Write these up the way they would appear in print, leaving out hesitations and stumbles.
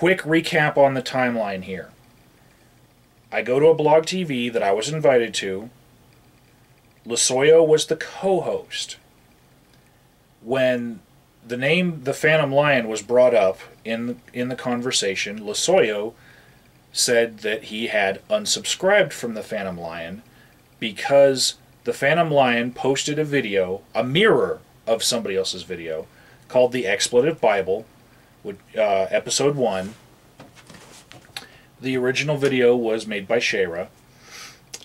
quick recap on the timeline here. I go to a blog TV that I was invited to. Losoyo was the co-host. When the name The Phantom Lion was brought up in the conversation, Losoyo said that he had unsubscribed from The Phantom Lion because The Phantom Lion posted a video, a mirror of somebody else's video, called The Expletive Bible, episode 1. The original video was made by Shara,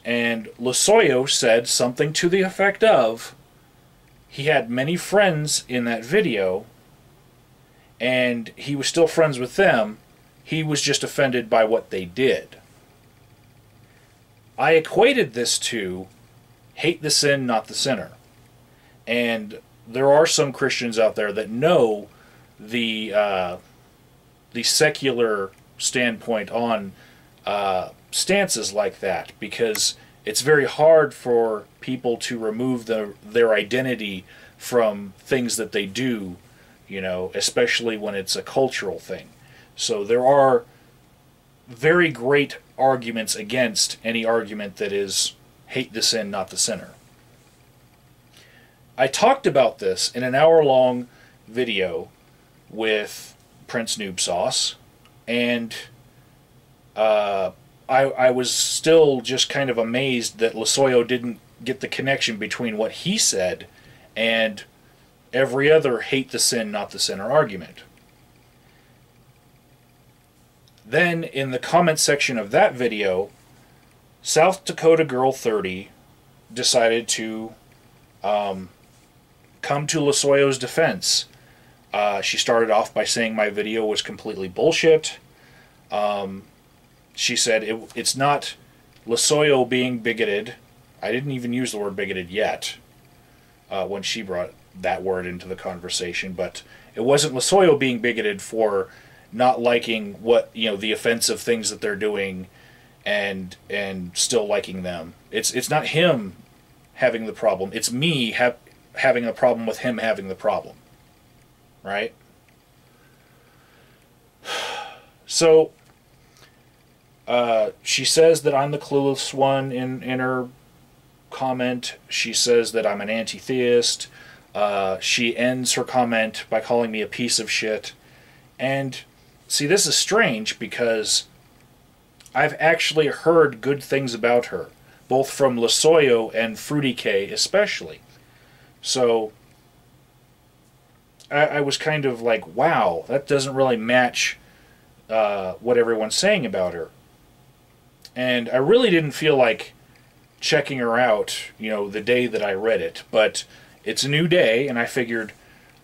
and Losoyo said something to the effect of, he had many friends in that video, and he was still friends with them, he was just offended by what they did. I equated this to hate the sin, not the sinner. And there are some Christians out there that know the secular standpoint on stances like that, because it's very hard for people to remove their identity from things that they do, especially when it's a cultural thing. So there are very great arguments against any argument that is hate the sin, not the sinner. I talked about this in an hour-long video with Prince Noob Sauce, and I was still just kind of amazed that Losoyo didn't get the connection between what he said and every other hate the sin, not the sinner argument. Then, in the comment section of that video, South Dakota Girl 30 decided to come to Losoyo's defense. She started off by saying my video was completely bullshit. She said it's not Losoyo being bigoted. I didn't even use the word bigoted yet when she brought that word into the conversation, but it wasn't Losoyo being bigoted for not liking what, the offensive things that they're doing and still liking them. It's not him having the problem. It's me having a problem with him having the problem. Right? So, she says that I'm the clueless one in her comment. She says that I'm an anti-theist. She ends her comment by calling me a piece of shit. And, see, this is strange because I've actually heard good things about her, both from Losoyo and Fruity K especially. So, I was kind of like, wow, that doesn't really match what everyone's saying about her. And I really didn't feel like checking her out, the day that I read it. But it's a new day, and I figured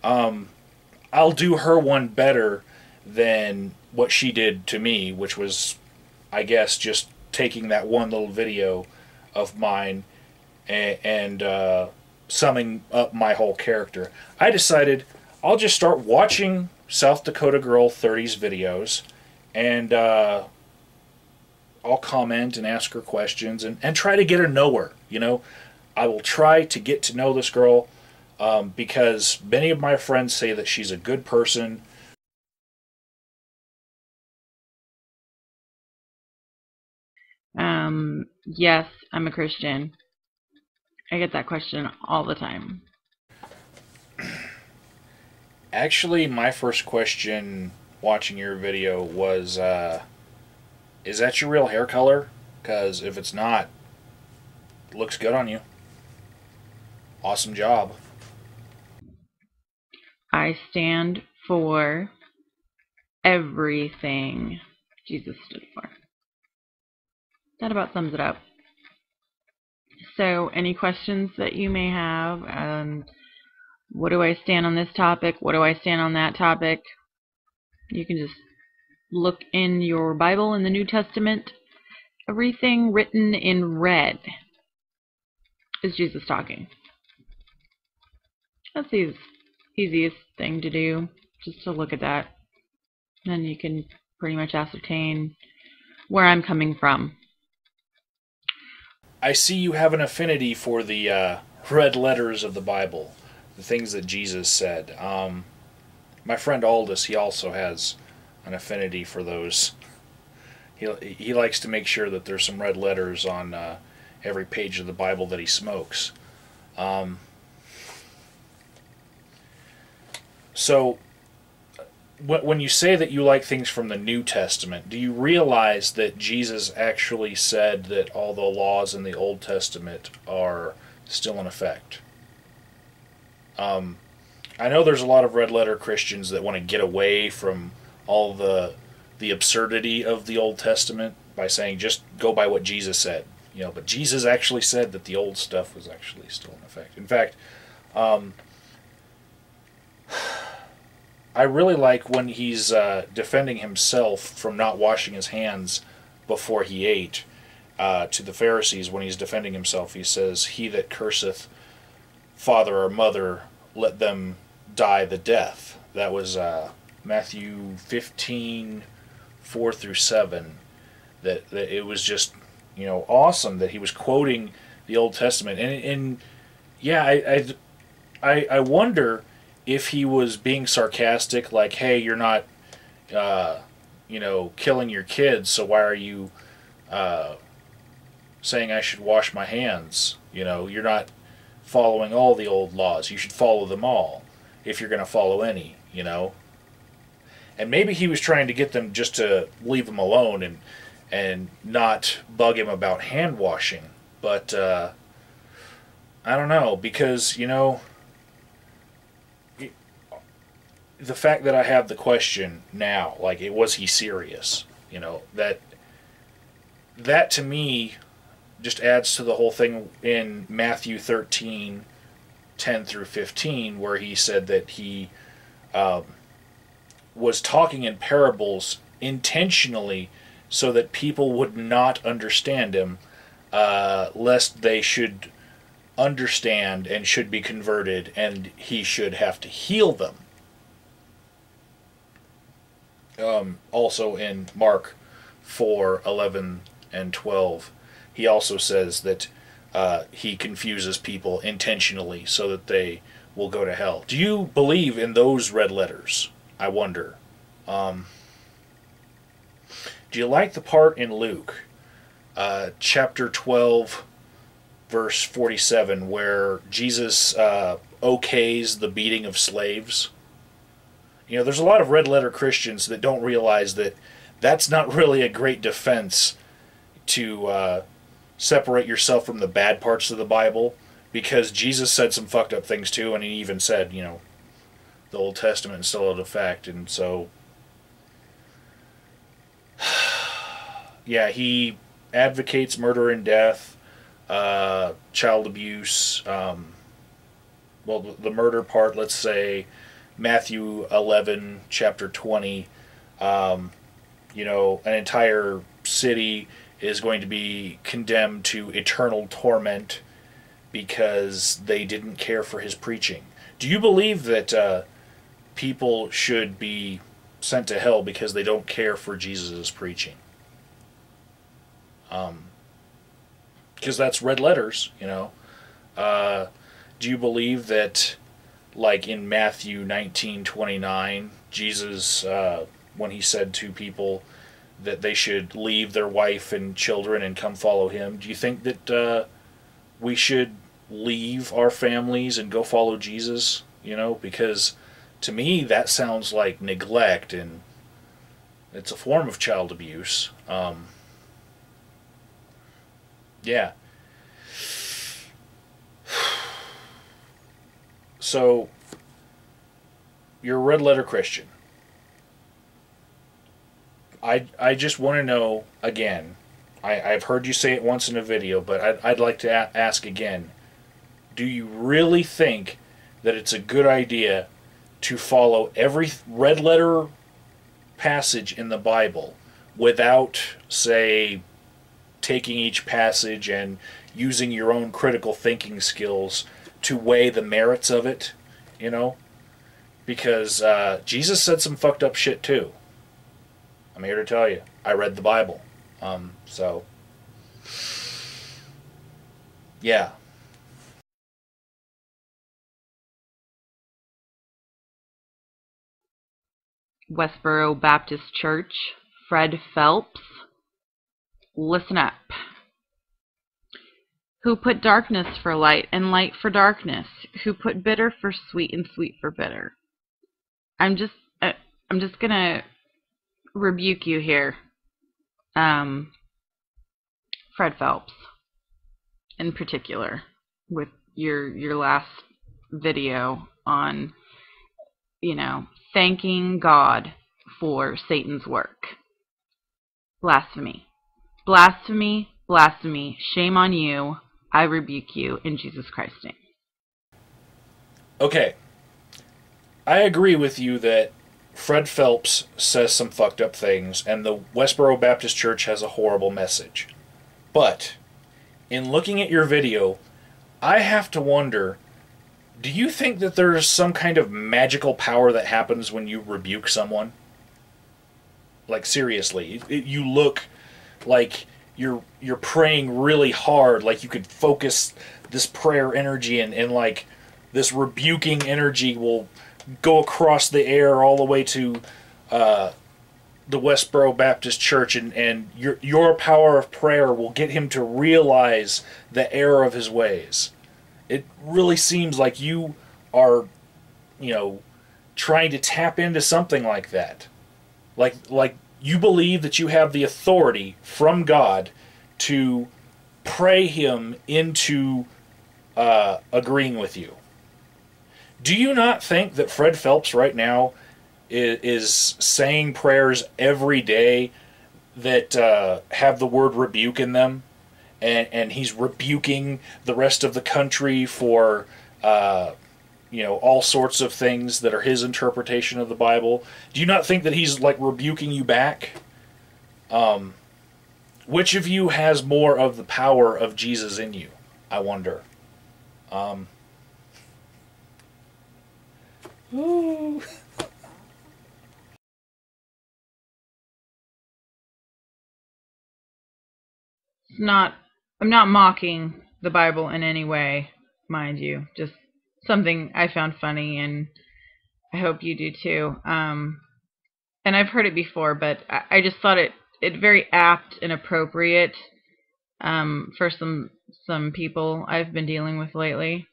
I'll do her one better than what she did to me, which was, I guess, just taking that one little video of mine and summing up my whole character. I decided I'll just start watching South Dakota Girl 30's videos, and I'll comment and ask her questions and try to get her know her. I will try to get to know this girl because many of my friends say that she's a good person. Yes, I'm a Christian. I get that question all the time. Actually, my first question watching your video was, is that your real hair color? Because if it's not, it looks good on you. Awesome job. I stand for everything Jesus stood for. That about sums it up. So, any questions that you may have? What do I stand on this topic? What do I stand on that topic? You can just look in your Bible in the New Testament. Everything written in red is Jesus talking. That's the easiest thing to do, just to look at that. Then you can pretty much ascertain where I'm coming from. I see you have an affinity for the red letters of the Bible, the things that Jesus said. My friend Aldous, he also has an affinity for those. He likes to make sure that there's some red letters on every page of the Bible that he smokes. So, when you say that you like things from the New Testament, do you realize that Jesus actually said that all the laws in the Old Testament are still in effect? I know there's a lot of red letter Christians that want to get away from all the absurdity of the Old Testament by saying just go by what Jesus said. But Jesus actually said that the old stuff was actually still in effect. In fact, I really like when he's defending himself from not washing his hands before he ate. To the Pharisees, when he's defending himself, he says, "He that curseth father or mother, let them die the death." That was Matthew 15, 4 through 7. That it was just awesome that he was quoting the Old Testament, and yeah, I wonder if he was being sarcastic, like, hey, you're not, killing your kids, so why are you saying I should wash my hands? You're not following all the old laws. You should follow them all, if you're going to follow any, And maybe he was trying to get them just to leave him alone and not bug him about hand washing. But I don't know, because, the fact that I have the question now, like, was he serious? That to me just adds to the whole thing in Matthew 13, 10 through 15, where he said that he was talking in parables intentionally so that people would not understand him, lest they should understand and should be converted, and he should have to heal them. Also in Mark 4, 11 and 12, he also says that he confuses people intentionally so that they will go to hell. Do you believe in those red letters? I wonder. Do you like the part in Luke, chapter 12, verse 47, where Jesus okays the beating of slaves? There's a lot of red letter Christians that don't realize that that's not really a great defense to separate yourself from the bad parts of the Bible, because Jesus said some fucked up things too, and he even said, the Old Testament is still in effect, and so yeah, he advocates murder and death, child abuse, the murder part, let's say Matthew 11, chapter 20, an entire city is going to be condemned to eternal torment because they didn't care for his preaching. Do you believe that people should be sent to hell because they don't care for Jesus' preaching? Because that's red letters, Do you believe that, like in Matthew 19:29, Jesus, when he said to people that they should leave their wife and children and come follow him, do you think that we should leave our families and go follow Jesus? Because to me that sounds like neglect, and it's a form of child abuse. Yeah. So, you're a red letter Christian. I just want to know, again, I've heard you say it once in a video, but I'd like to ask again, do you really think that it's a good idea to follow every red letter passage in the Bible without, say, taking each passage and using your own critical thinking skills to weigh the merits of it, Because Jesus said some fucked up shit too. I'm here to tell you. I read the Bible. So, yeah. Westboro Baptist Church, Fred Phelps. Listen up. Who put darkness for light and light for darkness? Who put bitter for sweet and sweet for bitter? I'm just gonna rebuke you here, Fred Phelps, in particular, with your last video on, thanking God for Satan's work. Blasphemy. Blasphemy, blasphemy. Shame on you. I rebuke you in Jesus Christ's name. Okay. I agree with you that Fred Phelps says some fucked up things, and the Westboro Baptist Church has a horrible message. But, in looking at your video, I have to wonder, do you think that there's some kind of magical power that happens when you rebuke someone? Like, seriously, you look like you're praying really hard, like you could focus this prayer energy and like this rebuking energy will go across the air all the way to the Westboro Baptist Church, and your power of prayer will get him to realize the error of his ways. It really seems like you are, trying to tap into something like that. Like you believe that you have the authority from God to pray him into agreeing with you. Do you not think that Fred Phelps right now is saying prayers every day that have the word rebuke in them? And he's rebuking the rest of the country for, all sorts of things that are his interpretation of the Bible. Do you not think that he's, like, rebuking you back? Which of you has more of the power of Jesus in you, I wonder? Ooh. I'm not mocking the Bible in any way, mind you. Just something I found funny, and I hope you do too. And I've heard it before, but I just thought it very apt and appropriate for some people I've been dealing with lately.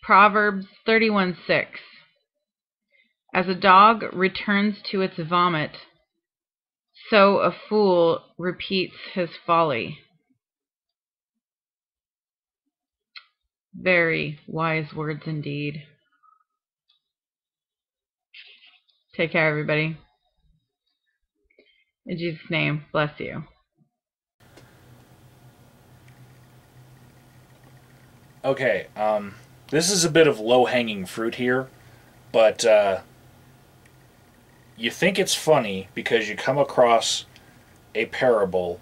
Proverbs 31:6. As a dog returns to its vomit, so a fool repeats his folly. Very wise words indeed. Take care, everybody. In Jesus' name, bless you. Okay, this is a bit of low-hanging fruit here, but you think it's funny because you come across a parable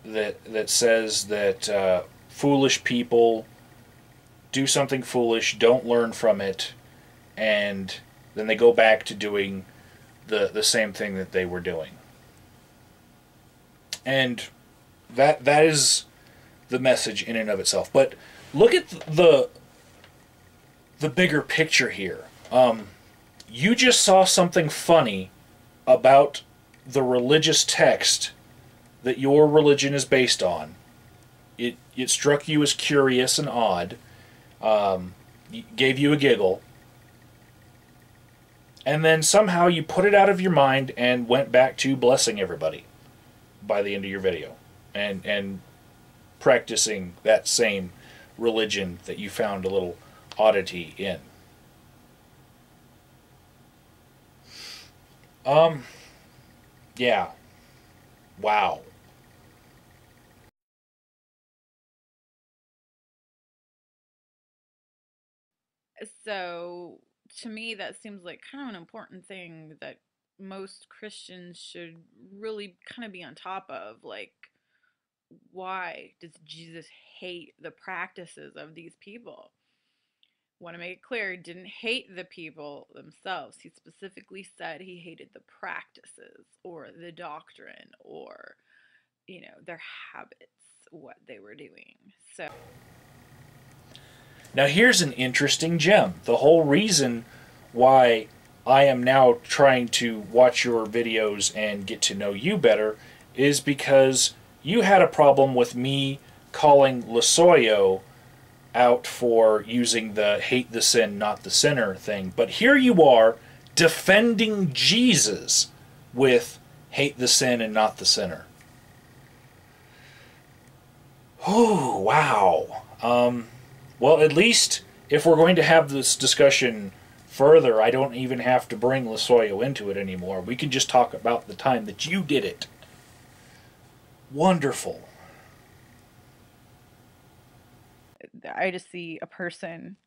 that says that foolish people do something foolish, don't learn from it, and then they go back to doing the same thing that they were doing. And that is the message in and of itself. But look at the bigger picture here. You just saw something funny about the religious text that your religion is based on. It struck you as curious and odd, gave you a giggle, and then somehow you put it out of your mind and went back to blessing everybody by the end of your video, and practicing that same religion that you found a little oddity in. Yeah. Wow. So, to me, that seems like kind of an important thing that most Christians should really kind of be on top of. Like, why does Jesus hate the practices of these people? Want to make it clear, he didn't hate the people themselves. He specifically said he hated the practices or the doctrine or, their habits, what they were doing. Now here's an interesting gem. The whole reason why I am now trying to watch your videos and get to know you better is because you had a problem with me calling Losoyo out for using the hate the sin, not the sinner thing. But here you are defending Jesus with hate the sin and not the sinner. Oh, wow. Well, at least if we're going to have this discussion further, I don't even have to bring Losoyo into it anymore. We can just talk about the time that you did it. Wonderful. I just see a person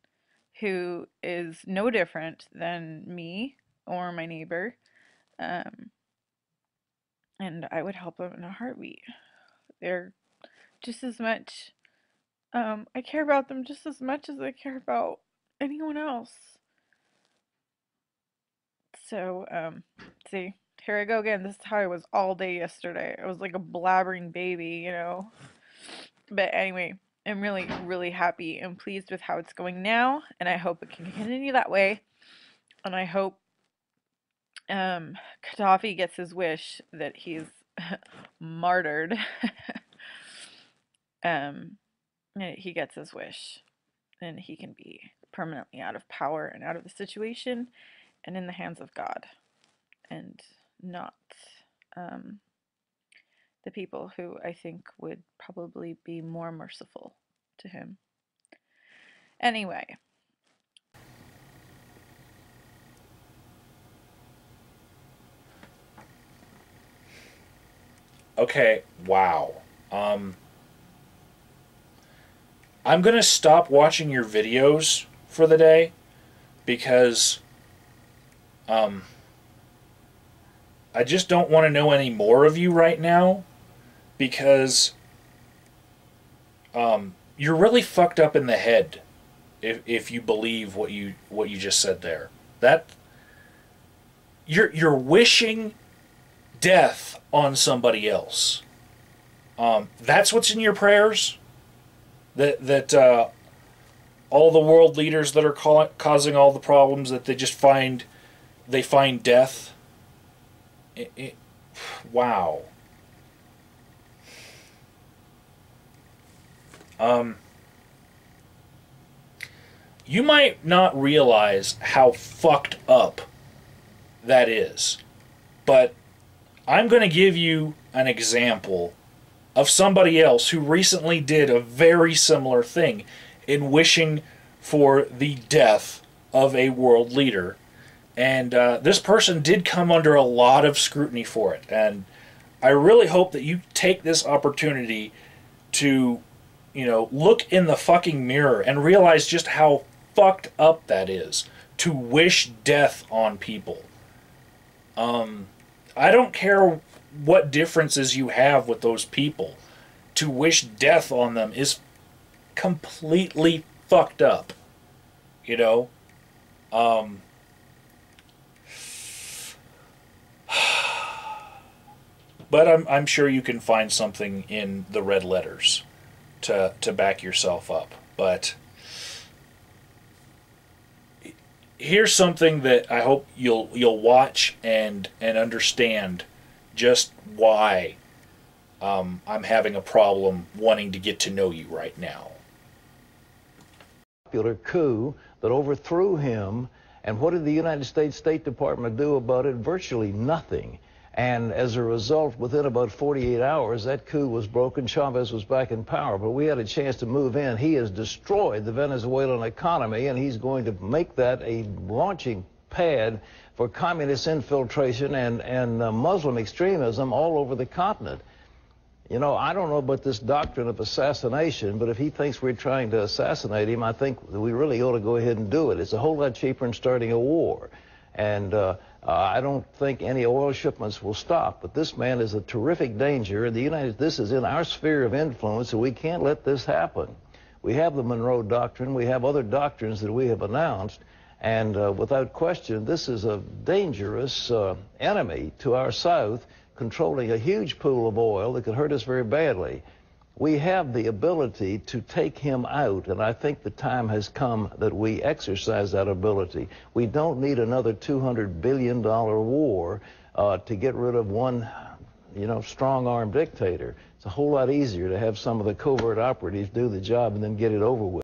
who is no different than me or my neighbor, and I would help them in a heartbeat. They're just as much, I care about them just as much as I care about anyone else. So, see, here I go again. This is how I was all day yesterday. I was like a blabbering baby, you know. But anyway, I'm really, really happy and pleased with how it's going now, and I hope it can continue that way. And I hope Gaddafi gets his wish that he's martyred. He gets his wish, and he can be permanently out of power and out of the situation and in the hands of God, and not the people who I think would probably be more merciful to him. Anyway. Okay, wow. I'm going to stop watching your videos for the day because I just don't want to know any more of you right now because you're really fucked up in the head if you believe what you just said there. That you're wishing death on somebody else. That's what's in your prayers? That all the world leaders that are causing all the problems, that they just find death? Wow. You might not realize how fucked up that is, but I'm going to give you an example of somebody else who recently did a very similar thing in wishing for the death of a world leader. And this person did come under a lot of scrutiny for it. And I really hope that you take this opportunity to, look in the fucking mirror and realize just how fucked up that is, to wish death on people. I don't care what differences you have with those people. To wish death on them is completely fucked up. But I'm sure you can find something in the red letters to back yourself up. But here's something that I hope you'll watch and understand just why I'm having a problem wanting to get to know you right now. Popular coup that overthrew him, and what did the United States State Department do about it? Virtually nothing. And as a result, within about 48 hours, that coup was broken. Chavez was back in power, but we had a chance to move in. He has destroyed the Venezuelan economy, and he's going to make that a launching pad for communist infiltration and Muslim extremism all over the continent. I don't know about this doctrine of assassination, but if he thinks we're trying to assassinate him, I think we really ought to go ahead and do it. It's a whole lot cheaper than starting a war. And I don't think any oil shipments will stop, but this man is a terrific danger. This is in our sphere of influence, and we can't let this happen. We have the Monroe Doctrine. We have other doctrines that we have announced. And without question, this is a dangerous enemy to our South, controlling a huge pool of oil that could hurt us very badly. We have the ability to take him out, and I think the time has come that we exercise that ability. We don't need another $200 billion war to get rid of one, strong-armed dictator. It's a whole lot easier to have some of the covert operatives do the job and then get it over with.